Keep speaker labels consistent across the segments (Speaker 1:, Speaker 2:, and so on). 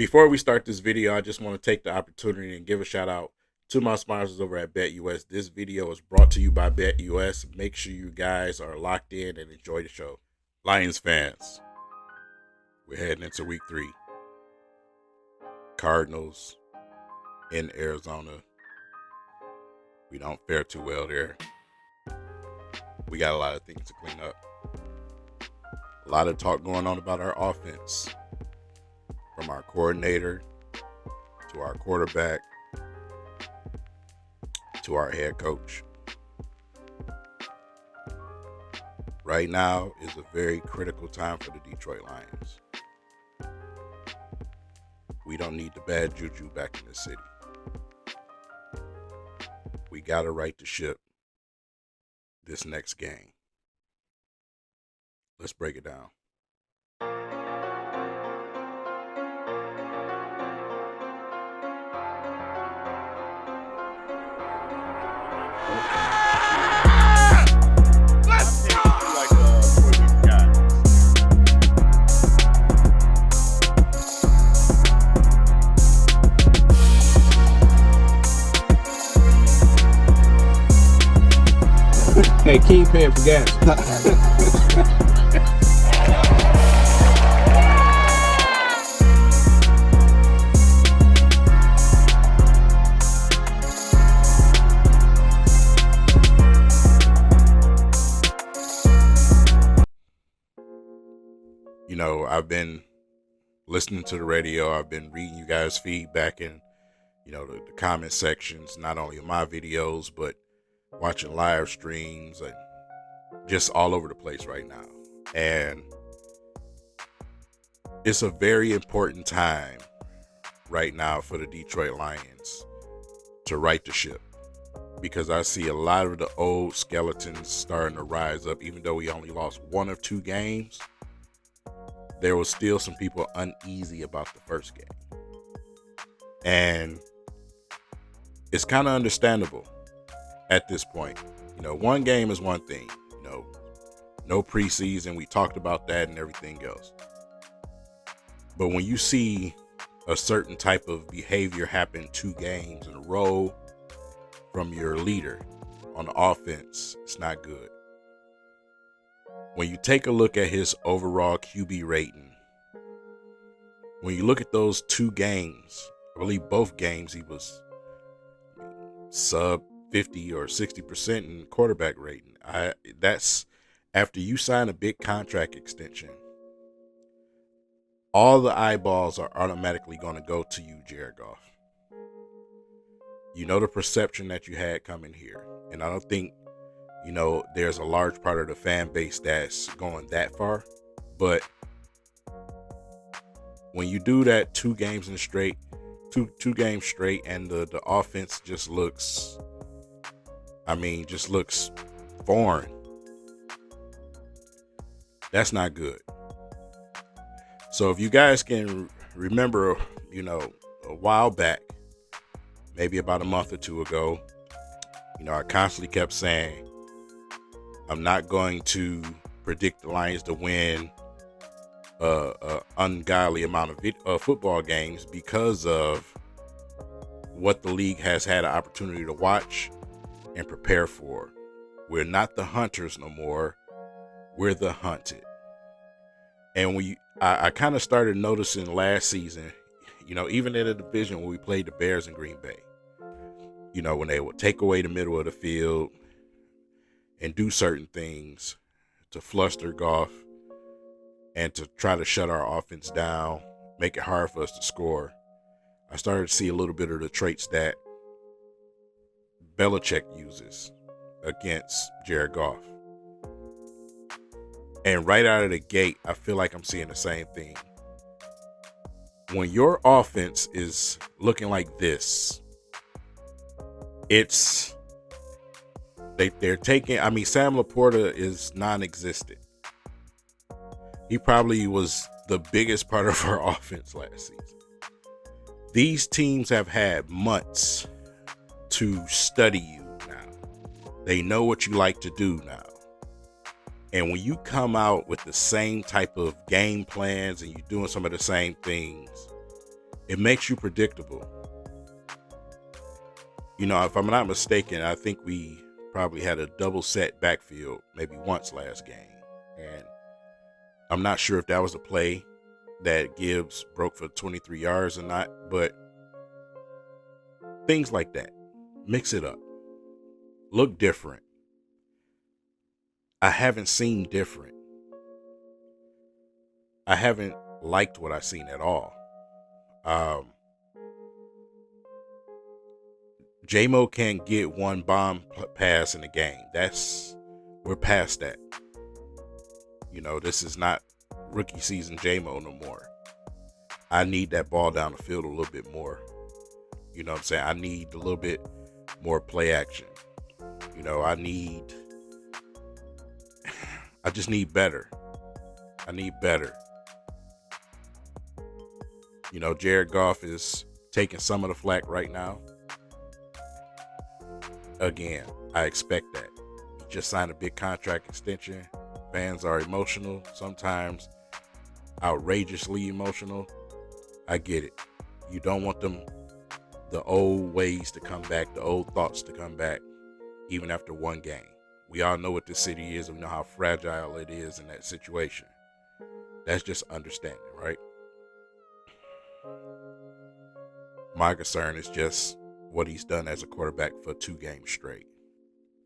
Speaker 1: Before we start this video, I just want to take the opportunity and give a shout out to my sponsors over at BetUS. This video is brought to you by BetUS. Make sure you guys are locked in and enjoy the show. Lions fans, we're heading into week 3. Cardinals in Arizona. We don't fare too well there. We got a lot of things to clean up. A lot of talk going on about our offense. From our coordinator to our quarterback to our head coach. Right now is a very critical time for the Detroit Lions. We don't need the bad juju back in the city. We got to right the ship this next game. Let's break it down.
Speaker 2: Hey, King paying for gas.
Speaker 1: You know, I've been listening to the radio. I've been reading you guys' feedback in, the comment sections, not only of my videos, but watching live streams and just all over the place right now. And it's a very important time right now for the Detroit Lions to right the ship, because I see a lot of the old skeletons starting to rise up. Even though we only lost 1 of 2 games, there was still some people uneasy about the first game. And it's kind of understandable at this point. One game is one thing. No preseason. We talked about that and everything else. But when you see a certain type of behavior happen 2 games in a row from your leader on the offense, it's not good. When you take a look at his overall QB rating, when you look at those 2 games, I believe both games he was sub 50 or 60% in quarterback rating. That's after you sign a big contract extension. All the eyeballs are automatically going to go to you, Jared Goff. You know the perception that you had coming here. And I don't think, there's a large part of the fan base that's going that far. But when you do that 2 games in straight, two games straight, and the offense just looks foreign, that's not good. So if you guys can remember, a while back, maybe about a month or 2 ago, I constantly kept saying, I'm not going to predict the Lions to win an ungodly amount of football games because of what the league has had an opportunity to watch and prepare for. We're not the hunters no more. We're the hunted. And I kind of started noticing last season, even in the division when we played the Bears in Green Bay, when they would take away the middle of the field and do certain things to fluster Goff and to try to shut our offense down, make it hard for us to score, I started to see a little bit of the traits that Belichick uses against Jared Goff. And right out of the gate, I feel like I'm seeing the same thing. When your offense is looking like this, they're taking, Sam Laporta is non-existent. He probably was the biggest part of our offense last season. These teams have had months to study you now. They know what you like to do now. And when you come out with the same type of game plans and you're doing some of the same things, It makes you predictable. You know, if I'm not mistaken, I think we probably had a double set backfield maybe once last game. And I'm not sure if that was a play that Gibbs broke for 23 yards or not, but things like that. Mix it up. Look different. I haven't seen different. I haven't liked what I've seen at all. J-Mo can't get one bomb pass in the game. We're past that. You know, this is not rookie season J-Mo no more. I need that ball down the field a little bit more. You know what I'm saying? I need a little bit more play action. You know, I just need better. I need better. You know, Jared Goff is taking some of the flack right now. Again, I expect that. He just signed a big contract extension. Fans are emotional, sometimes outrageously emotional. I get it. You don't want the old ways to come back, the old thoughts to come back, even after one game. We all know what this city is, and we know how fragile it is in that situation. That's just understanding, right? My concern is just what he's done as a quarterback for 2 games straight.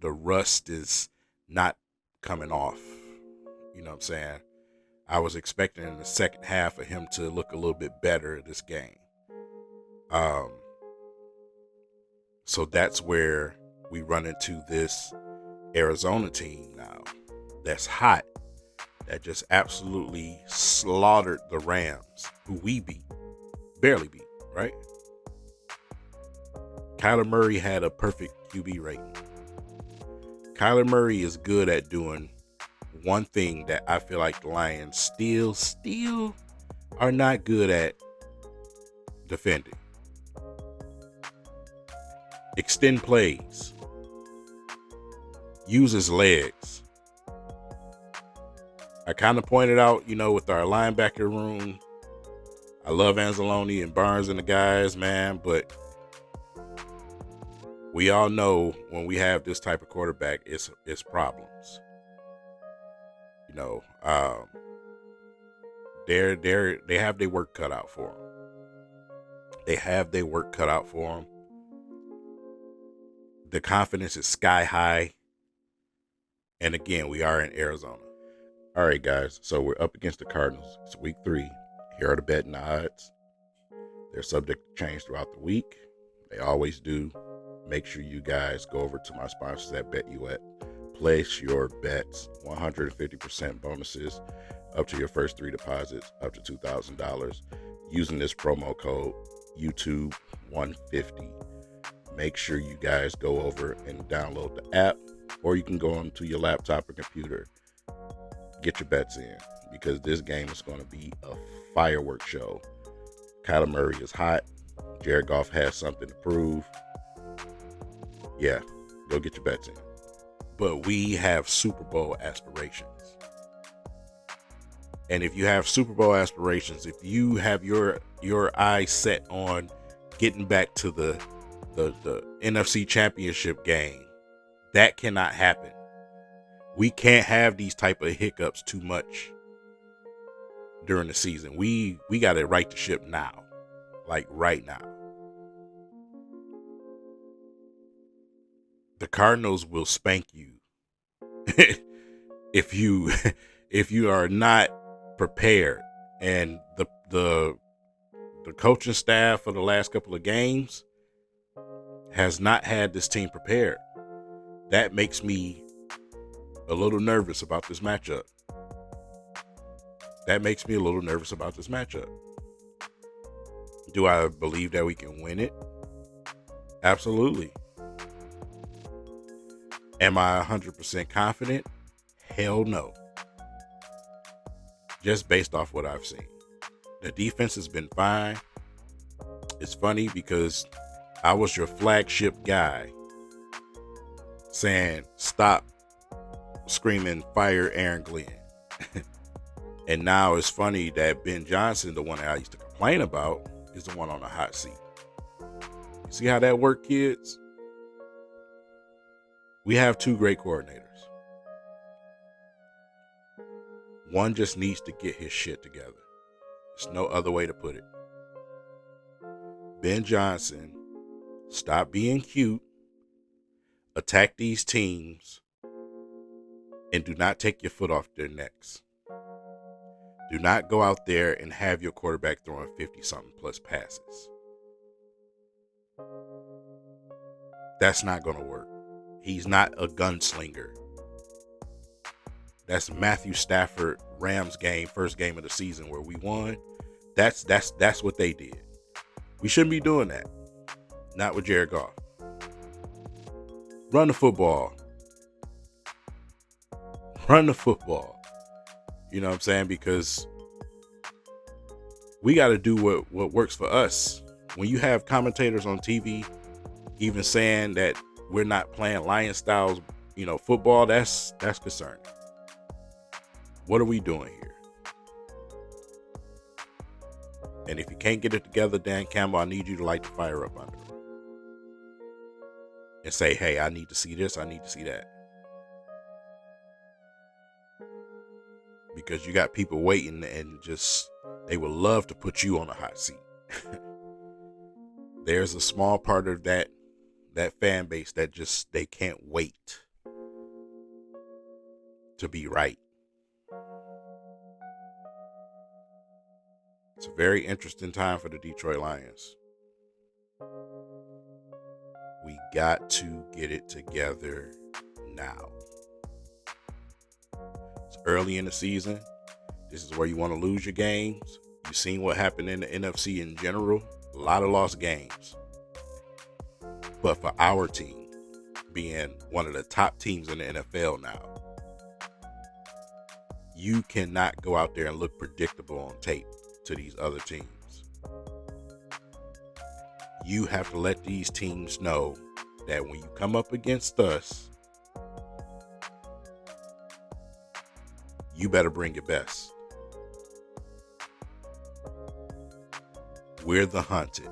Speaker 1: The rust is not coming off. You know what I'm saying? I was expecting in the second half for him to look a little bit better this game. So that's where we run into this Arizona team now that's hot, that just absolutely slaughtered the Rams, who we beat, barely beat, right? Kyler Murray had a perfect QB rating. Kyler Murray is good at doing one thing that I feel like the Lions still are not good at defending. Extend plays. Use his legs. I kind of pointed out, you know, with our linebacker room, I love Anzalone and Barnes and the guys, man, but we all know when we have this type of quarterback, it's problems. You know, they have their work cut out for them. They have their work cut out for them. The confidence is sky high. And again, we are in Arizona. All right, guys. So we're up against the Cardinals. It's week 3. Here are the betting odds. They're subject to change throughout the week. They always do. Make sure you guys go over to my sponsors at BetUat. Place your bets. 150% bonuses up to your first 3 deposits, up to $2,000. Using this promo code YouTube150. Make sure you guys go over and download the app, or you can go onto your laptop or computer. Get your bets in, because this game is going to be a fireworks show. Kyler Murray is hot. Jared Goff has something to prove. Yeah, go get your bets in. But we have Super Bowl aspirations. And if you have Super Bowl aspirations, if you have your eyes set on getting back to the NFC Championship game, that cannot happen. We can't have these type of hiccups too much during the season. We got to right the ship now, like right now. The Cardinals will spank you if you are not prepared. And the coaching staff for the last couple of games has not had this team prepared. That makes me a little nervous about this matchup. Do I believe that we can win it? Absolutely. Am I 100% confident? Hell no. Just based off what I've seen. The defense has been fine. It's funny because I was your flagship guy saying, stop screaming, fire Aaron Glenn. And now it's funny that Ben Johnson, the one that I used to complain about, is the one on the hot seat. You see how that works, kids? We have two great coordinators. One just needs to get his shit together. There's no other way to put it. Ben Johnson, stop being cute, attack these teams, and do not take your foot off their necks. Do not go out there and have your quarterback throwing 50-something plus passes. That's not going to work. He's not a gunslinger. That's Matthew Stafford Rams game, first game of the season where we won. That's what they did. We shouldn't be doing that. Not with Jared Goff. Run the football. Run the football. You know what I'm saying? Because we got to do what works for us. When you have commentators on TV even saying that we're not playing Lion styles, football, that's concerning. What are we doing here? And if you can't get it together, Dan Campbell, I need you to light the fire up under him. And say, hey, I need to see this, I need to see that. Because you got people waiting and they would love to put you on a hot seat. There's a small part of that fan base that they can't wait to be right. It's a very interesting time for the Detroit Lions. We got to get it together now. It's early in the season. This is where you want to lose your games. You've seen what happened in the NFC in general. A lot of lost games. But for our team, being one of the top teams in the NFL now, you cannot go out there and look predictable on tape to these other teams. You have to let these teams know that when you come up against us, you better bring your best. We're the hunted.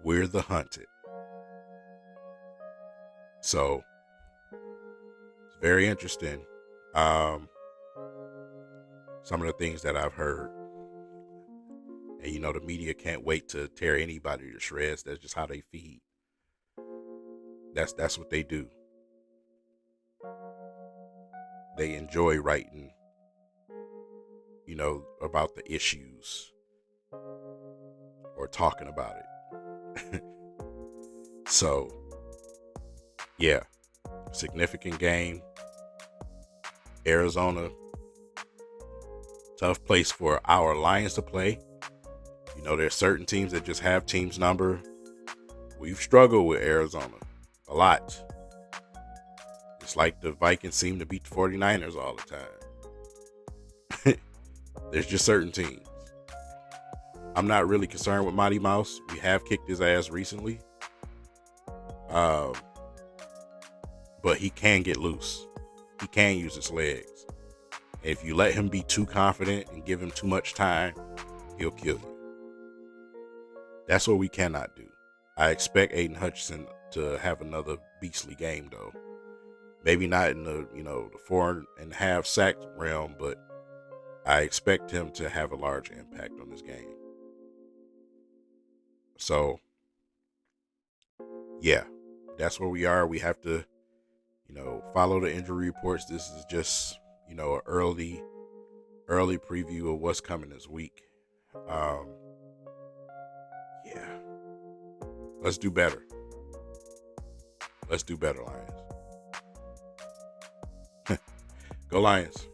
Speaker 1: We're the hunted. So it's very interesting. Some of the things that I've heard. And the media can't wait to tear anybody to shreds. That's just how they feed. That's what they do. They enjoy writing, about the issues or talking about it. So, yeah, significant game. Arizona, tough place for our Lions to play. There's certain teams that just have teams number. We've struggled with Arizona a lot. It's like the Vikings seem to beat the 49ers all the time. There's just certain teams. I'm not really concerned with Mighty Mouse. We have kicked his ass recently. But he can get loose. He can use his legs. And if you let him be too confident and give him too much time, he'll kill you. That's what we cannot do. I expect Aiden Hutchinson to have another beastly game, though. Maybe not in the, the 4.5 sack realm, but I expect him to have a large impact on this game. So, yeah, that's where we are. We have to, follow the injury reports. This is just, an early preview of what's coming this week. Yeah, let's do better. Let's do better, Lions. Go Lions.